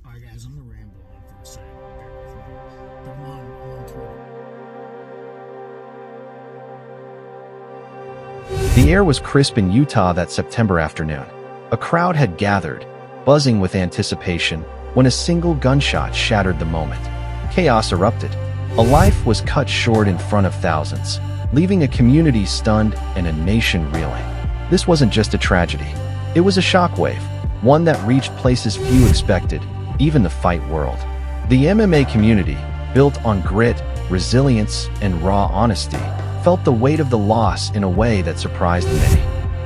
Alright guys, I'm gonna ramble on for a second, bear with me. But I'm on Twitter. The air was crisp in Utah that September afternoon. A crowd had gathered, buzzing with anticipation, when a single gunshot shattered the moment. Chaos erupted. A life was cut short in front of thousands, leaving a community stunned and a nation reeling. This wasn't just a tragedy. It was a shockwave, one that reached places few expected, even the fight world. The MMA community, built on grit, resilience, and raw honesty, felt the weight of the loss in a way that surprised many.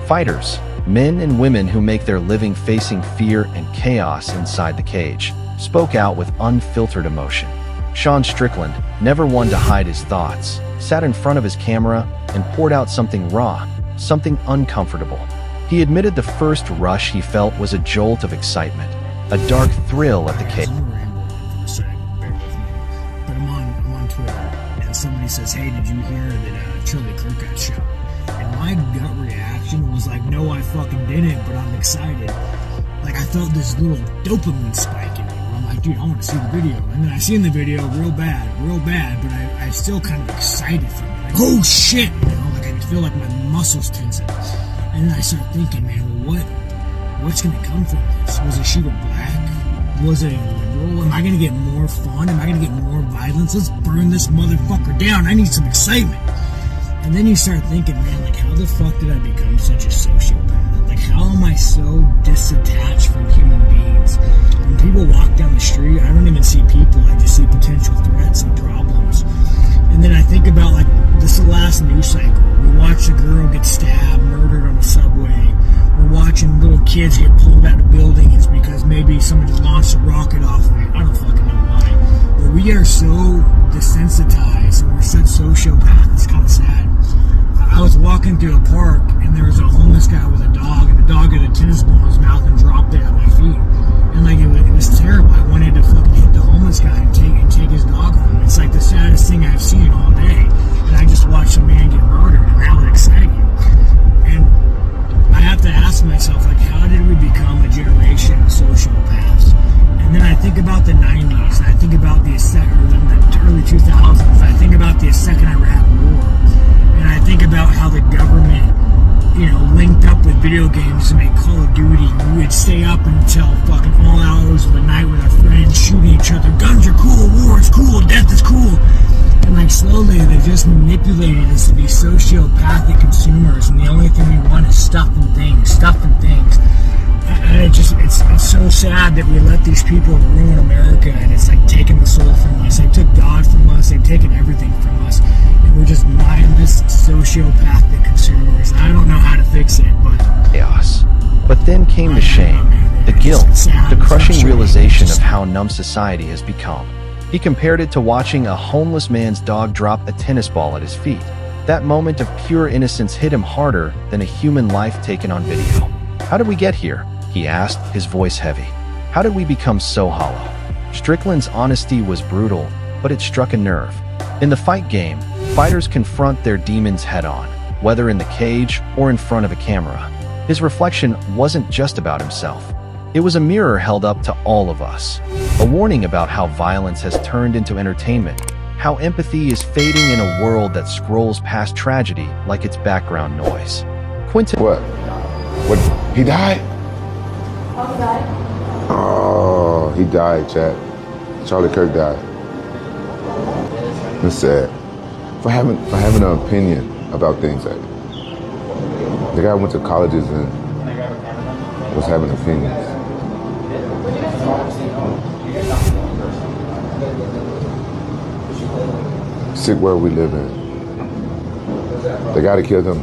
Fighters, men and women who make their living facing fear and chaos inside the cage, spoke out with unfiltered emotion. Sean Strickland, never one to hide his thoughts, sat in front of his camera and poured out something raw, something uncomfortable. He admitted the first rush he felt was a jolt of excitement, a dark thrill at the cage. I'm gonna ramble on for a second, bear with me. But I'm on Twitter, and somebody says, hey, did you hear that Charlie Kirk got shot? And my gut reaction was like, no, I fucking didn't, but I'm excited. Like, I felt this little dopamine spike in me, where I'm like, dude, I want to see the video. And then I seen the video real bad, but I still kind of excited from it. Like, oh shit, you know, like I could feel like my muscles tensing. And then I started thinking, man, well, what's gonna come from this? Was it Shoot of Black? Was it a liberal? Am I gonna get more fun? Am I gonna get more violence? Let's burn this motherfucker down. I need some excitement. And then you start thinking, man, like, how the fuck did I become such a sociopath? Like, how am I so disattached from human beings? When people walk down the street, I don't even see people. I just see potential threats and problems. And then I think about, like, this is the last news cycle. We watched a girl get stabbed, murdered on a subway. We're watching little kids get pulled out of buildings because maybe somebody launched a rocket off of it. I don't fucking know why. But we are so desensitized and we're such sociopaths. It's kind of sad. I was walking through a park and there was a homeless guy with a dog, and the dog had a tennis ball in his mouth and dropped it at my feet. And like it was terrible. I wanted to fucking hit the homeless guy and take his dog home. It's like the saddest thing I've seen all day. And I just watched a man get murdered, and that was exciting. And I have to ask myself, like, how did we become a generation of sociopaths? And then I think about the 90s, and I think about the early 2000s. I think about the second Iraq War, and I think about how the government, you know, linked up with video games to make Call of Duty. We would stay up until fucking all hours of the night with our friends, shooting each other. Guns are cool, war is cool, death is cool. And like slowly, they just manipulated us to be sociopathic consumers, and the only thing we want is stuff and things. And it's so sad that we let these people ruin America, and it's like taking the soul from us. They took God from us. They've taken everything from us, and we're just mindless sociopathic consumers. I don't know how to fix it, but Chaos. But then came the shame, the guilt, the crushing realization of how numb society has become. He compared it to watching a homeless man's dog drop a tennis ball at his feet. That moment of pure innocence hit him harder than a human life taken on video. How did we get here? He asked, his voice heavy. How did we become so hollow? Strickland's honesty was brutal, but it struck a nerve. In the fight game, fighters confront their demons head-on, whether in the cage or in front of a camera. His reflection wasn't just about himself. It was a mirror held up to all of us, a warning about how violence has turned into entertainment, how empathy is fading in a world that scrolls past tragedy like it's background noise. Quinton. What? He died? Oh, he died, chat. Charlie Kirk died. It's sad. For having an opinion about things. Like, the guy went to colleges and was having opinions. Sick world we live in. They gotta kill them.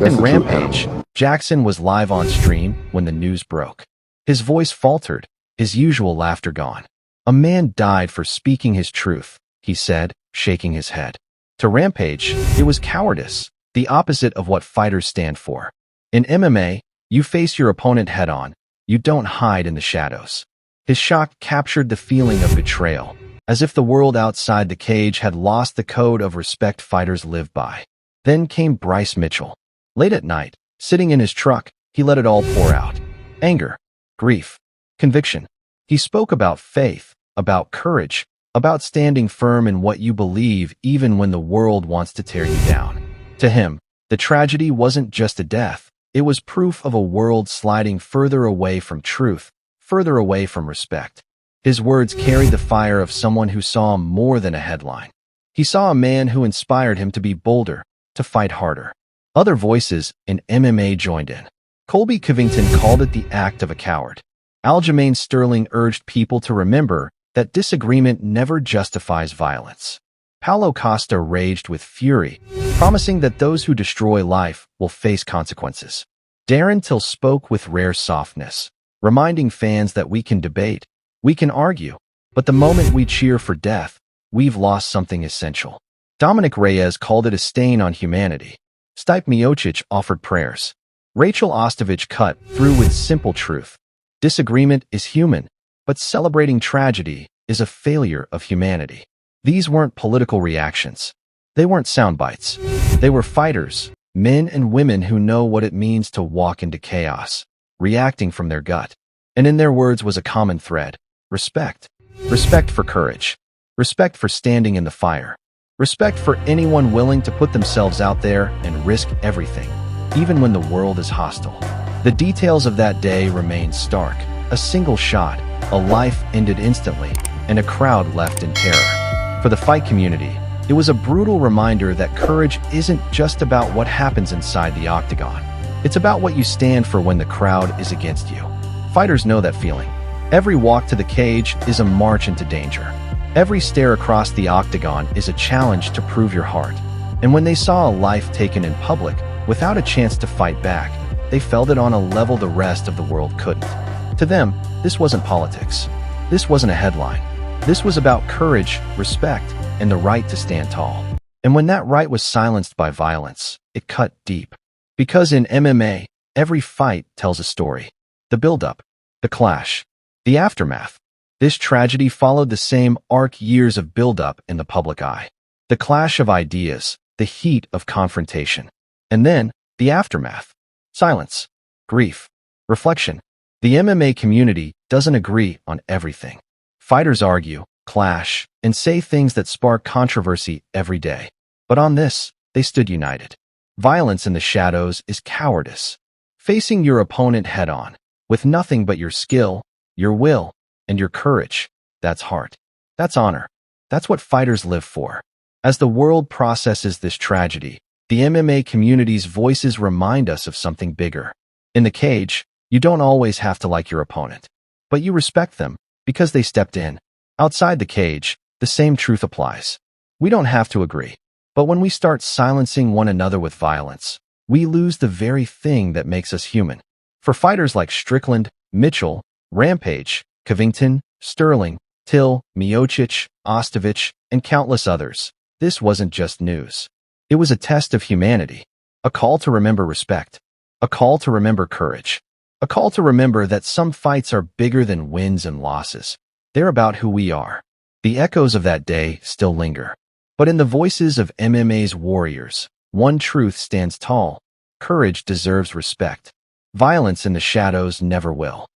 That's In the Rampage, Jackson was live on stream when the news broke. His voice faltered, his usual laughter gone. A man died for speaking his truth, he said, shaking his head. To Rampage, it was cowardice, the opposite of what fighters stand for. In MMA, you face your opponent head-on. You don't hide in the shadows. His shock captured the feeling of betrayal, as if the world outside the cage had lost the code of respect fighters live by. Then came Bryce Mitchell. Late at night, sitting in his truck, he let it all pour out. Anger, grief, conviction. He spoke about faith, about courage, about standing firm in what you believe even when the world wants to tear you down. To him, the tragedy wasn't just a death, it was proof of a world sliding further away from truth, further away from respect. His words carried the fire of someone who saw more than a headline. He saw a man who inspired him to be bolder, to fight harder. Other voices in MMA joined in. Colby Covington called it the act of a coward. Aljamain Sterling urged people to remember that disagreement never justifies violence. Paulo Costa raged with fury, promising that those who destroy life will face consequences. Darren Till spoke with rare softness, reminding fans that we can debate, we can argue, but the moment we cheer for death, we've lost something essential. Dominic Reyes called it a stain on humanity. Stipe Miocic offered prayers. Rachel Ostovich cut through with simple truth. Disagreement is human, but celebrating tragedy is a failure of humanity. These weren't political reactions. They weren't sound bites. They were fighters, men and women who know what it means to walk into chaos, reacting from their gut. And in their words was a common thread: respect. Respect for courage. Respect for standing in the fire. Respect for anyone willing to put themselves out there and risk everything, even when the world is hostile. The details of that day remain stark. A single shot, a life ended instantly, and a crowd left in terror. For the fight community, it was a brutal reminder that courage isn't just about what happens inside the octagon. It's about what you stand for when the crowd is against you. Fighters know that feeling. Every walk to the cage is a march into danger. Every stare across the octagon is a challenge to prove your heart. And when they saw a life taken in public, without a chance to fight back, they felt it on a level the rest of the world couldn't. To them, this wasn't politics. This wasn't a headline. This was about courage, respect, and the right to stand tall. And when that right was silenced by violence, it cut deep. Because in MMA, every fight tells a story. The build-up, the clash, the aftermath. This tragedy followed the same arc: years of build-up in the public eye. The clash of ideas, the heat of confrontation. And then, the aftermath. Silence, grief, reflection. The MMA community doesn't agree on everything. Fighters argue, clash, and say things that spark controversy every day. But on this, they stood united. Violence in the shadows is cowardice. Facing your opponent head-on, with nothing but your skill, your will, and your courage, that's heart. That's honor. That's what fighters live for. As the world processes this tragedy, the MMA community's voices remind us of something bigger. In the cage, you don't always have to like your opponent, but you respect them because they stepped in. Outside the cage, the same truth applies. We don't have to agree, but when we start silencing one another with violence, we lose the very thing that makes us human. For fighters like Strickland, Mitchell, Rampage, Covington, Sterling, Till, Miocic, Ostovich, and countless others, this wasn't just news. It was a test of humanity, a call to remember respect, a call to remember courage, a call to remember that some fights are bigger than wins and losses. They're about who we are. The echoes of that day still linger. But in the voices of MMA's warriors, one truth stands tall: courage deserves respect. Violence in the shadows never will.